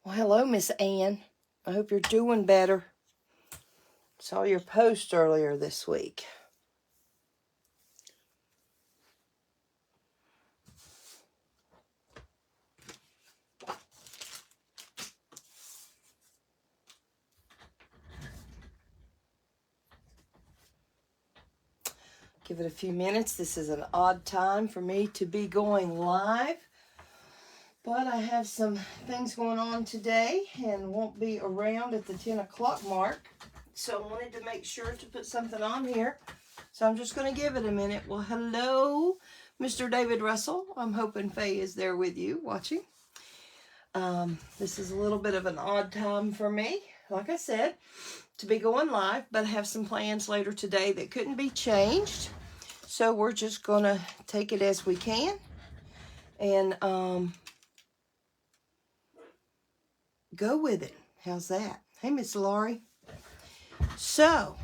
Well, hello, Miss Ann. I hope you're doing better. Saw your post earlier this week. Give it a few minutes. This is an odd time for me to be going live, but I have some things going on today and won't be around at the 10 o'clock mark. So I wanted to make sure to put something on here. So I'm just going to give it a minute. Well, hello, Mr. David Russell. I'm hoping Faye is there with you watching. This is a little bit of an odd time for me, like I said, to be going live, but I have some plans later today that couldn't be changed. So we're just going to take it as we can and go with it. How's that? Hey, Miss Laurie. So,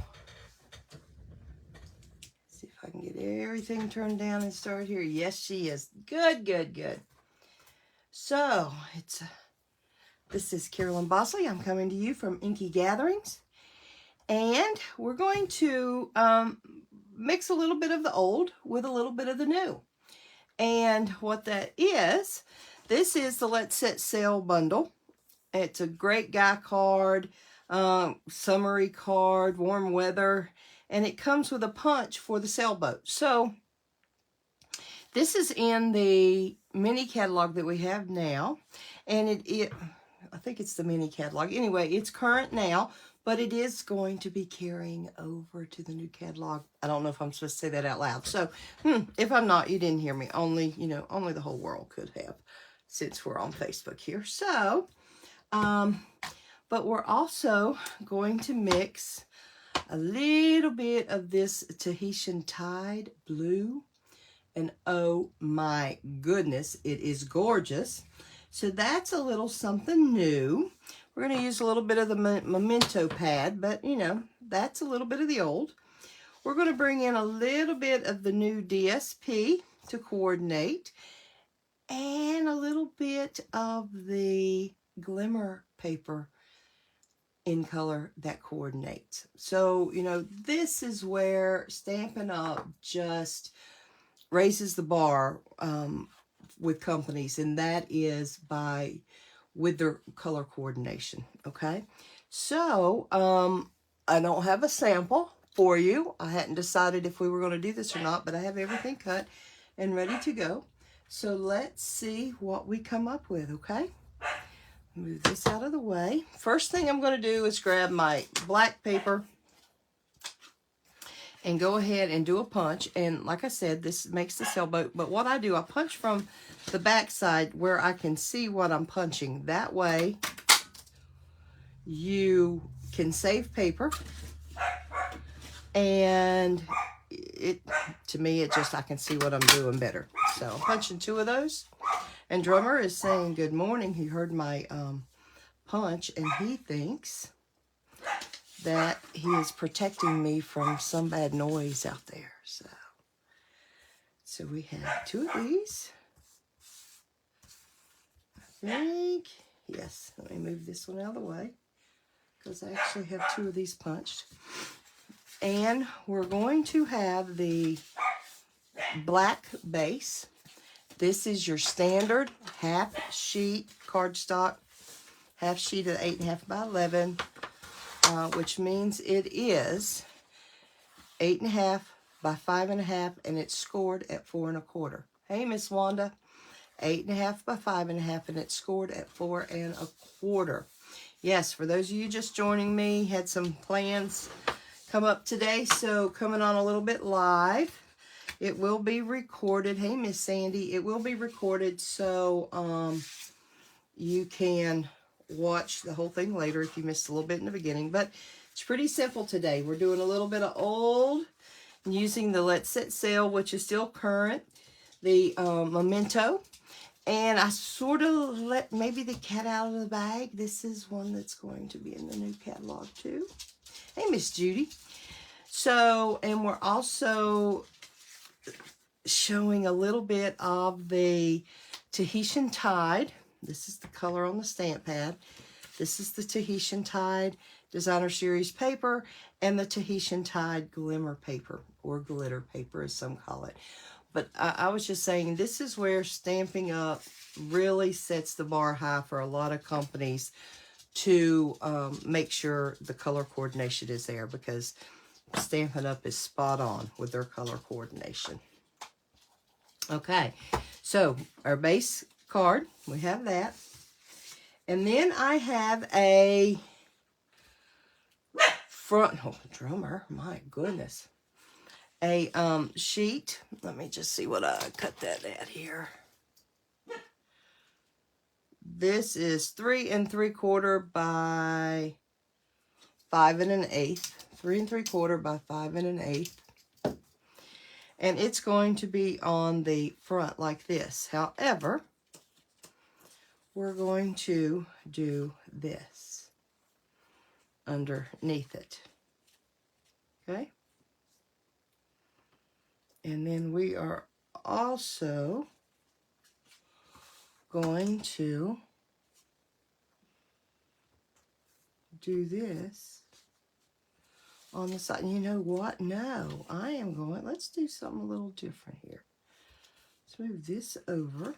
see if I can get everything turned down and start here. Yes, she is. Good, good, good. So, this is Carolyn Bosley. I'm coming to you from Inky Gatherings. And we're going to mix a little bit of the old with a little bit of the new. And what that is, this is the Let's Set Sail bundle. It's a great guy card, summery card, warm weather, and it comes with a punch for the sailboat. So this is in the mini catalog that we have now, and I think it's the mini catalog. Anyway, it's current now, but it is going to be carrying over to the new catalog. I don't know if I'm supposed to say that out loud. So, if I'm not, you didn't hear me. Only the whole world could have, since we're on Facebook here. So, but we're also going to mix a little bit of this Tahitian Tide Blue. And oh my goodness, it is gorgeous. So that's a little something new. We're going to use a little bit of the Memento pad, but that's a little bit of the old. We're going to bring in a little bit of the new DSP to coordinate, and a little bit of the Glimmer paper in color that coordinates. So, this is where Stampin' Up! Just raises the bar with companies, and that is with their color coordination. Okay, so I don't have a sample for you. I hadn't decided if we were going to do this or not, but I have everything cut and ready to go. So let's see what we come up with. Okay, move this out of the way. First thing I'm going to do is grab my black paper and go ahead and do a punch. And like I said, this makes the sailboat. But what I do, I punch from the back side where I can see what I'm punching. That way, you can save paper. And to me, I can see what I'm doing better. So I'm punching 2 of those. And Drummer is saying good morning. He heard my punch, and he thinks that he is protecting me from some bad noise out there. So we have 2 of these. I think, yes, let me move this one out of the way, because I actually have 2 of these punched. And we're going to have the black base. This is your standard half sheet cardstock, half sheet of 8.5 by 11. Which means it is 8.5 by 5.5, and it's scored at 4 1/4. Hey, Miss Wanda, 8.5 by 5.5, and it's scored at 4 1/4. Yes, for those of you just joining me, had some plans come up today, so coming on a little bit live. It will be recorded. Hey, Miss Sandy, it will be recorded, so you can watch the whole thing later if you missed a little bit in the beginning. But it's pretty simple today. We're doing a little bit of old, using the Let's Set Sail, which is still current, the Memento, and I sort of let maybe the cat out of the bag. This is one that's going to be in the new catalog too. Hey, Miss Judy. So, and we're also showing a little bit of the Tahitian Tide. This is the color on the stamp pad. This is the Tahitian Tide Designer Series paper and the Tahitian Tide Glimmer paper, or glitter paper as some call it. But I was just saying, this is where Stampin' Up! Really sets the bar high for a lot of companies to make sure the color coordination is there, because Stampin' Up! Is spot on with their color coordination. Okay, so our base card, we have that. And then I have a front, oh, drummer, my goodness. A sheet. Let me just see what I cut that at here. This is 3 3/4 by 5 1/8. 3 3/4 by 5 1/8. And it's going to be on the front like this. However, we're going to do this underneath it. Okay? And then we are also going to do this on the side. And you know what? No, I am going, let's do something a little different here. Let's move this over.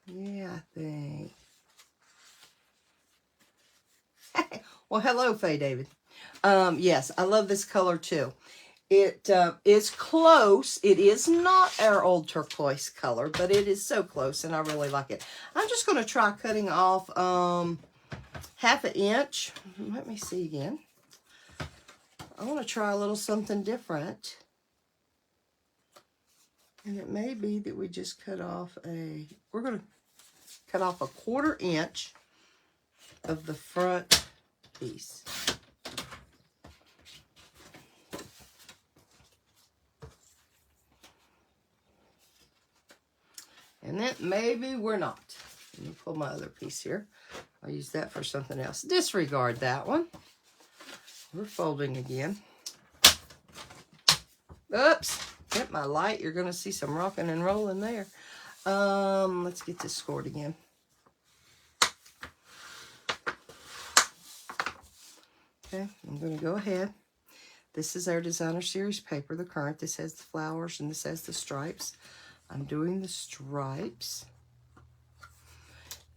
Yeah, I think. Well, hello, Faye David. Yes, I love this color too. It is close. It is not our old turquoise color, but it is so close, and I really like it. I'm just going to try cutting off 1/2 inch. Let me see again. I want to try a little something different. And it may be that we just cut off we're going to cut off 1/4 inch of the front piece. And then maybe we're not. Let me pull my other piece here. I'll use that for something else. Disregard that one. We're folding again. Oops. Hit my light. You're going to see some rocking and rolling there. Let's get this scored again. Okay, I'm going to go ahead. This is our Designer Series paper, the current. This has the flowers and this has the stripes. I'm doing the stripes.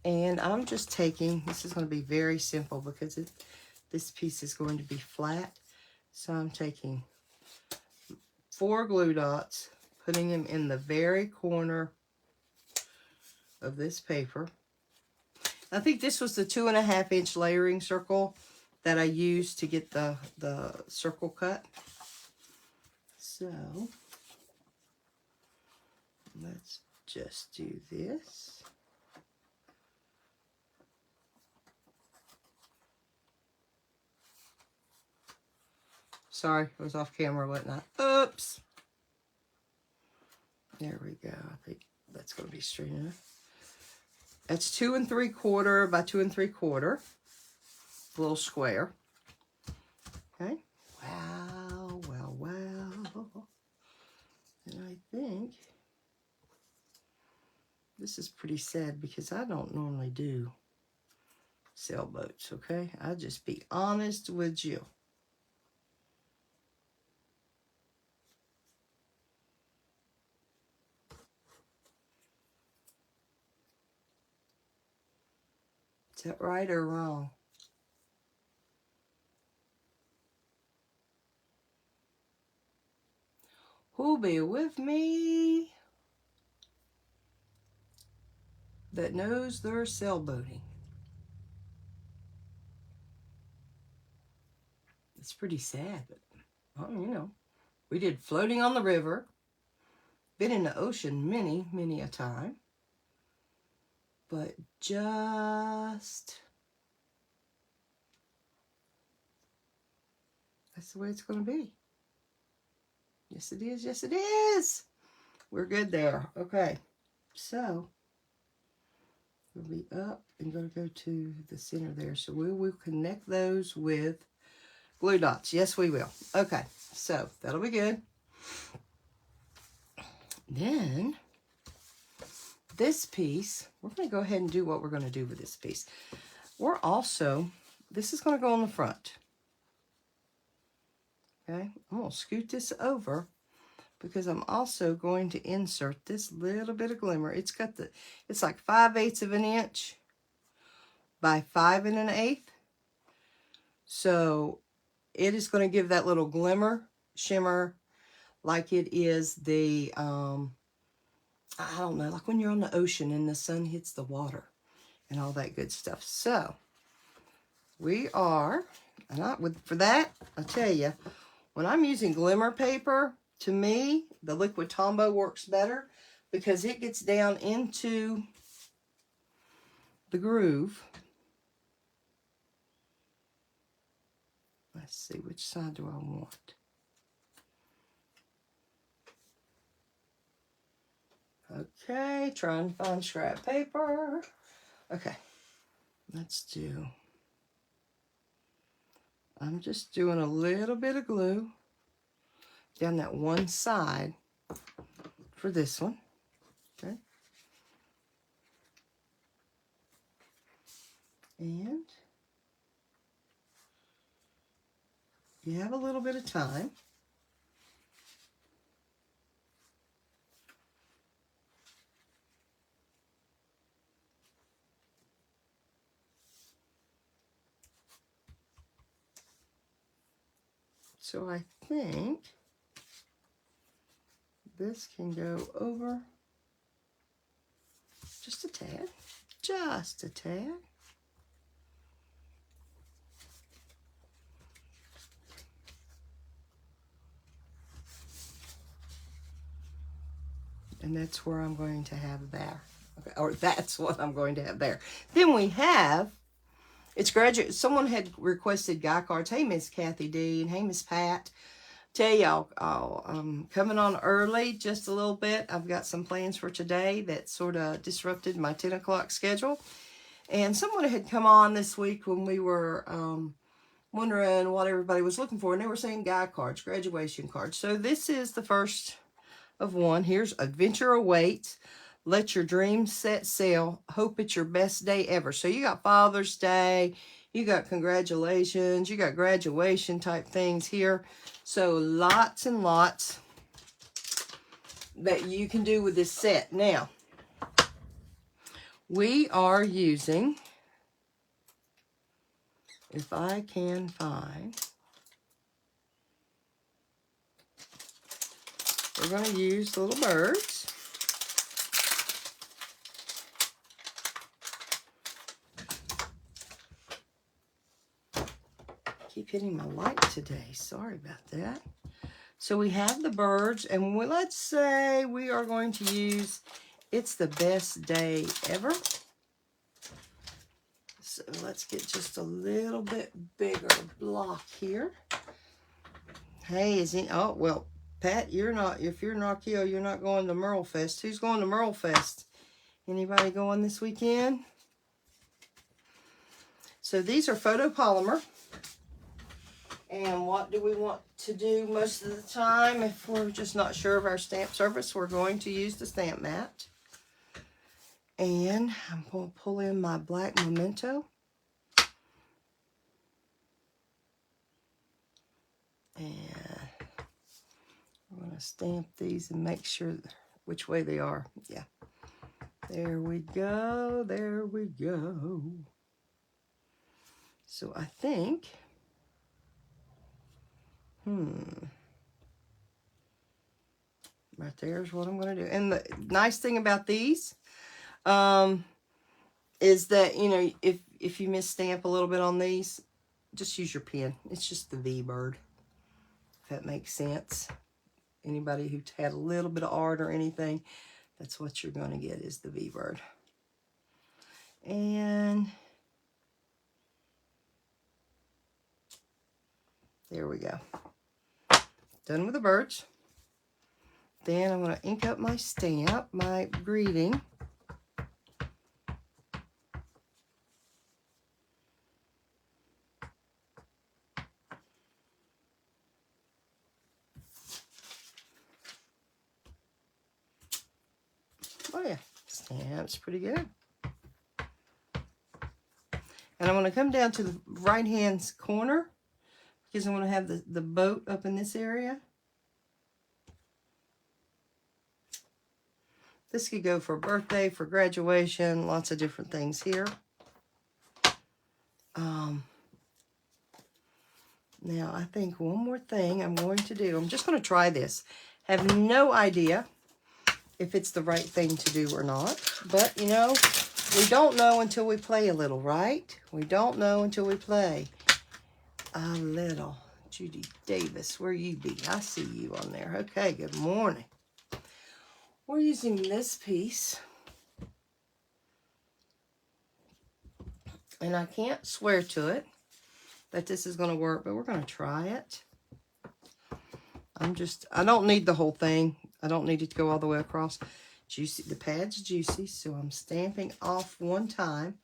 And I'm just taking, this is going to be very simple because this piece is going to be flat. So I'm taking 4 glue dots, putting them in the very corner of this paper. I think this was the 2.5 inch layering circle that I used to get the circle cut. So let's just do this. Sorry, I was off camera, whatnot. Oops. There we go. I think that's going to be straight enough. That's 2 3/4 by 2 3/4. Little square. Okay. Wow, wow, wow. And I think this is pretty sad because I don't normally do sailboats, okay? I'll just be honest with you. Is that right or wrong? Who'll be with me that knows their sailboating? It's pretty sad, but, well, you know, we did floating on the river, been in the ocean many, many a time, but just, that's the way it's going to be. Yes, it is. Yes, it is. We're good there. Okay. So, we'll be up and going to go to the center there. So, we will connect those with Glue dots. Yes, we will. Okay, so that'll be good. Then this piece, we're going to go ahead and do what we're going to do with this piece. We're also, this is going to go on the front. Okay, I'm going to scoot this over because I'm also going to insert this little bit of glimmer. It's got the, it's like 5/8 of an inch by 5 1/8. So it is going to give that little glimmer, shimmer, like it is the, I don't know, like when you're on the ocean and the sun hits the water and all that good stuff. So we are, and for that, I tell you, when I'm using glimmer paper, to me, the liquid Tombow works better because it gets down into the groove. Let's see, which side do I want? Okay, try and find scrap paper. Okay, let's do, I'm just doing a little bit of glue down that one side for this one. Okay. And you have a little bit of time. So I think this can go over just a tad, just a tad. And that's where I'm going to have there. Okay, or that's what I'm going to have there. Then we have, it's graduate, someone had requested guy cards. Hey, Miss Kathy D, and hey, Miss Pat. Tell y'all, I'm coming on early just a little bit. I've got some plans for today that sort of disrupted my 10 o'clock schedule. And someone had come on this week when we were wondering what everybody was looking for. And they were saying guy cards, graduation cards. So this is the first of one. Here's Adventure Awaits. Let your dreams set sail. Hope it's your best day ever. So you got Father's Day. You got congratulations. You got graduation type things here. So lots and lots that you can do with this set. Now, we are using, if I can find, we're going to use little birds. Keep hitting my light today. Sorry about that. So we have the birds, and let's say we are going to use It's the Best Day Ever. So let's get just a little bit bigger block here. Hey, oh, well, Pat, you're not, if you're Narkio, you're not going to Merle Fest. Who's going to Merle Fest? Anybody going this weekend? So these are photopolymer. And what do we want to do most of the time? If we're just not sure of our stamp surface, we're going to use the stamp mat. And I'm going to pull in my black memento. And I'm going to stamp these and make sure which way they are. Yeah. There we go. There we go. So I think, right there is what I'm going to do. And the nice thing about these is that, you know, if you misstamp a little bit on these, just use your pen. It's just the V-bird, if that makes sense. Anybody who had a little bit of art or anything, that's what you're going to get is the V-bird. And there we go. Done with the birds. Then I'm going to ink up my stamp, my greeting. Oh yeah, stamps pretty good. And I'm going to come down to the right-hand corner because I'm going to have the boat up in this area. This could go for a birthday, for graduation, lots of different things here. Now, I think one more thing I'm going to do. I'm just going to try this. Have no idea if it's the right thing to do or not. But, you know, we don't know until we play a little, right? We don't know until we play a little. Judy Davis, where you be? I see you on there. Okay, good morning. We're using this piece. And I can't swear to it that this is going to work, but we're going to try it. I don't need the whole thing. I don't need it to go all the way across. Juicy, the pad's juicy, so I'm stamping off one time.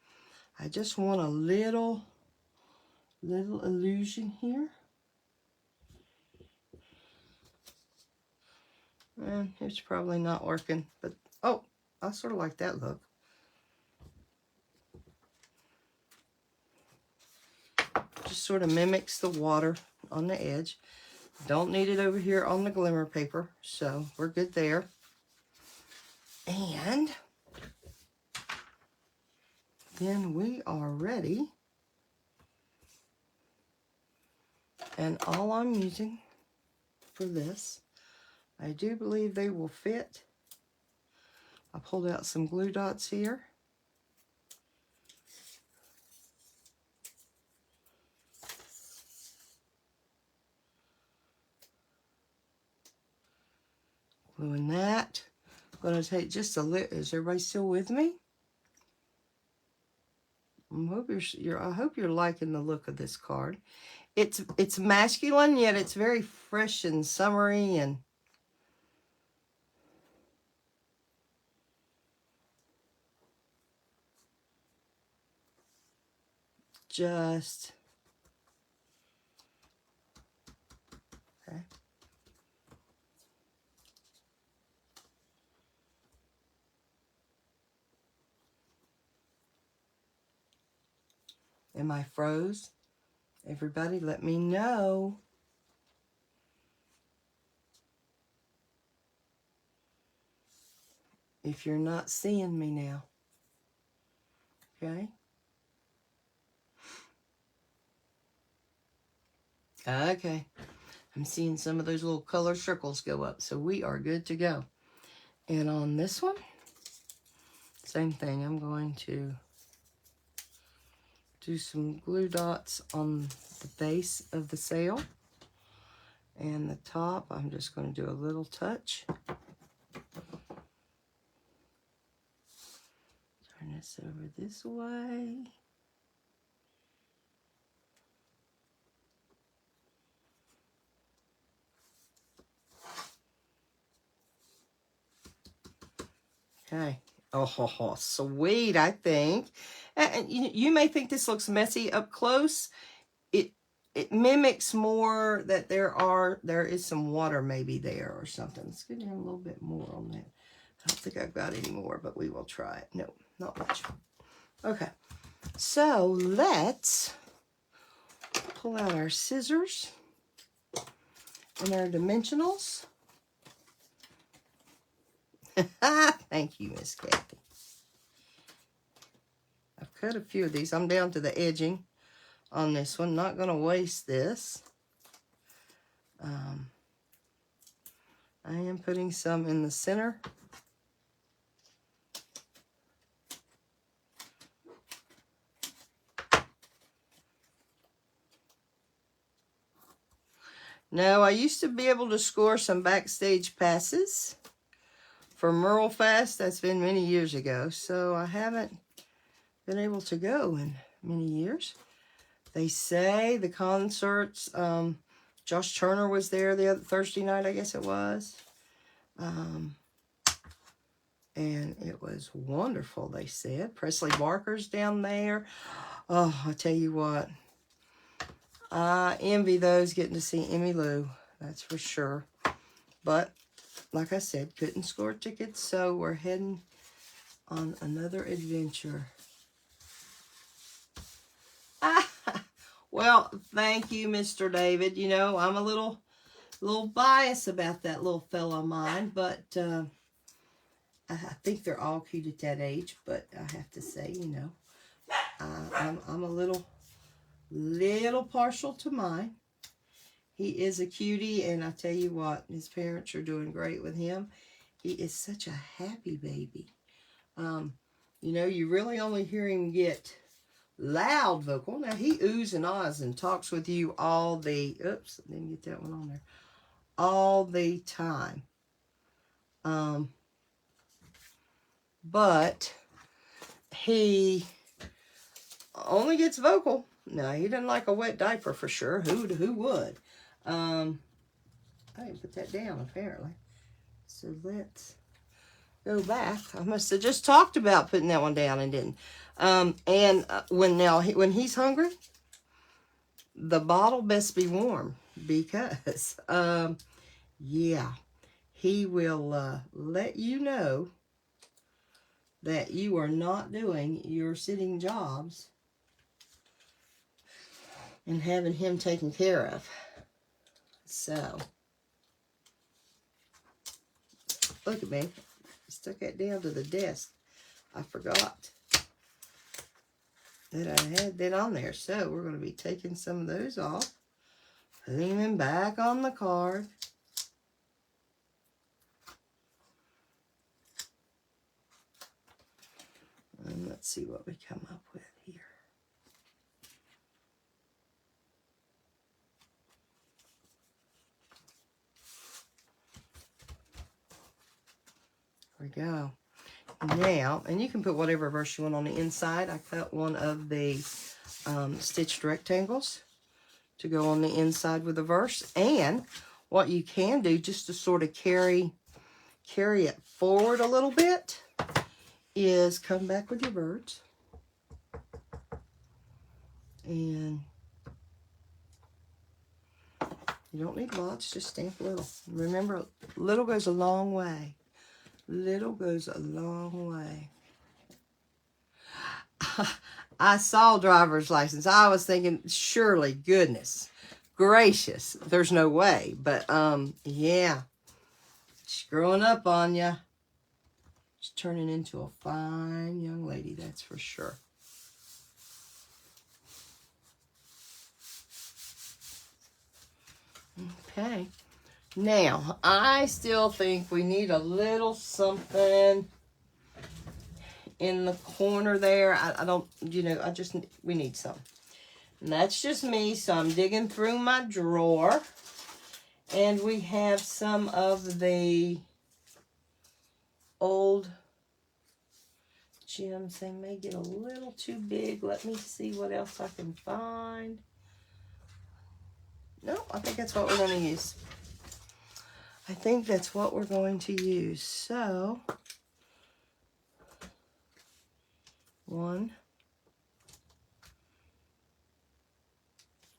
I just want a little illusion here. And it's probably not working, but oh, I sort of like that look. Just sort of mimics the water on the edge. Don't need it over here on the glimmer paper, so we're good there. And then we are ready. And all I'm using for this, I do believe they will fit. I pulled out some glue dots here. Gluing that. I'm going to take just a little. Is everybody still with me? I hope you're liking the look of this card. It's masculine, yet it's very fresh and summery and just okay. Am I froze? Everybody, let me know. If you're not seeing me now. Okay? Okay. I'm seeing some of those little color circles go up, so we are good to go. And on this one, same thing. I'm going to do some glue dots on the base of the sail. And the top, I'm just going to do a little touch. Turn this over this way. Okay. Oh, sweet, I think. And you may think this looks messy up close. It mimics more that there is some water maybe there or something. Let's get in a little bit more on that. I don't think I've got any more, but we will try it. No, not much. Okay. So let's pull out our scissors and our dimensionals. Thank you, Miss Kathy. I've cut a few of these. I'm down to the edging on this one. Not going to waste this. I am putting some in the center. Now, I used to be able to score some backstage passes for Merle Fest. That's been many years ago, so I haven't been able to go in many years. They say the concerts, Josh Turner was there the other Thursday night, I guess it was. And it was wonderful, they said. Presley Barker's down there. Oh, I tell you what. I envy those getting to see Emmy Lou. That's for sure. But, like I said, couldn't score tickets, so we're heading on another adventure. Well, thank you, Mr. David. You know, I'm a little biased about that little fella of mine, but I think they're all cute at that age. But I have to say, you know, I'm a little partial to mine. He is a cutie, and I tell you what, his parents are doing great with him. He is such a happy baby. You know, you really only hear him get loud vocal. Now, he oohs and ahs and talks with you all the... Oops, didn't get that one on there. All the time. But he only gets vocal. No, he doesn't like a wet diaper for sure. Who would? I didn't put that down, apparently. So let's go back. I must have just talked about putting that one down and didn't. When he's hungry, the bottle best be warm because, yeah, he will let you know that you are not doing your sitting jobs and having him taken care of. So, look at me. Stuck that down to the desk. I forgot that I had that on there. So, we're going to be taking some of those off. Putting them back on the card. And let's see what we come up with here. There we go. Now, and you can put whatever verse you want on the inside. I cut one of the stitched rectangles to go on the inside with the verse. And what you can do, just to sort of carry it forward a little bit, is come back with your birds. And you don't need lots, just stamp little. Remember, little goes a long way. Little goes a long way. I saw driver's license. I was thinking, surely, goodness gracious, there's no way. But, yeah. She's growing up on ya. She's turning into a fine young lady, that's for sure. Okay. Now, I still think we need a little something in the corner there. I don't, you know, we need some. And that's just me, so I'm digging through my drawer. And we have some of the old gems. They may get a little too big. Let me see what else I can find. No, I think that's what we're going to use. I think that's what we're going to use. So, 1,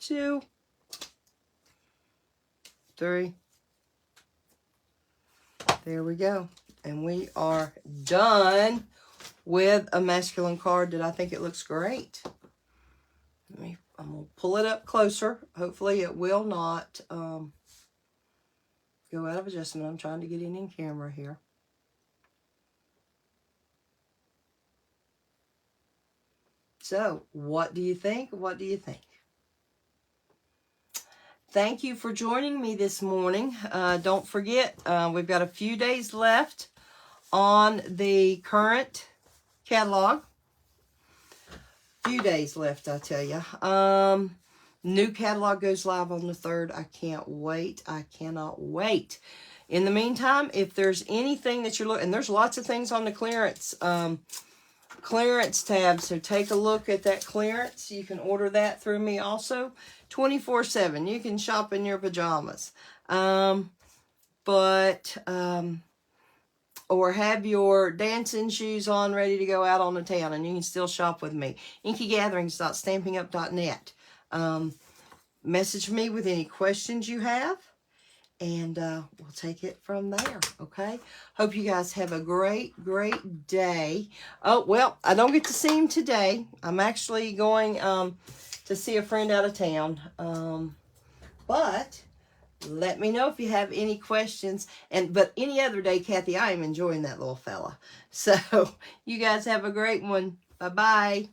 2, 3. There we go. And we are done with a masculine card that I think it looks great. I'm going to pull it up closer. Hopefully it will not go out of adjustment. I'm trying to get in camera here. So, what do you think? What do you think? Thank you for joining me this morning. Don't forget, we've got a few days left on the current catalog. Few days left, I tell you. New catalog goes live on the 3rd. I can't wait. I cannot wait. In the meantime, if there's anything that you're looking, and there's lots of things on the clearance tab, so take a look at that clearance. You can order that through me also 24/7. You can shop in your pajamas. Or have your dancing shoes on ready to go out on the town, and you can still shop with me. InkyGatherings.StampingUp.net. Message me with any questions you have, and we'll take it from there, okay? Hope you guys have a great, great day. Oh, well, I don't get to see him today. I'm actually going to see a friend out of town. But let me know if you have any questions. But any other day, Kathy, I am enjoying that little fella. So you guys have a great one. Bye-bye.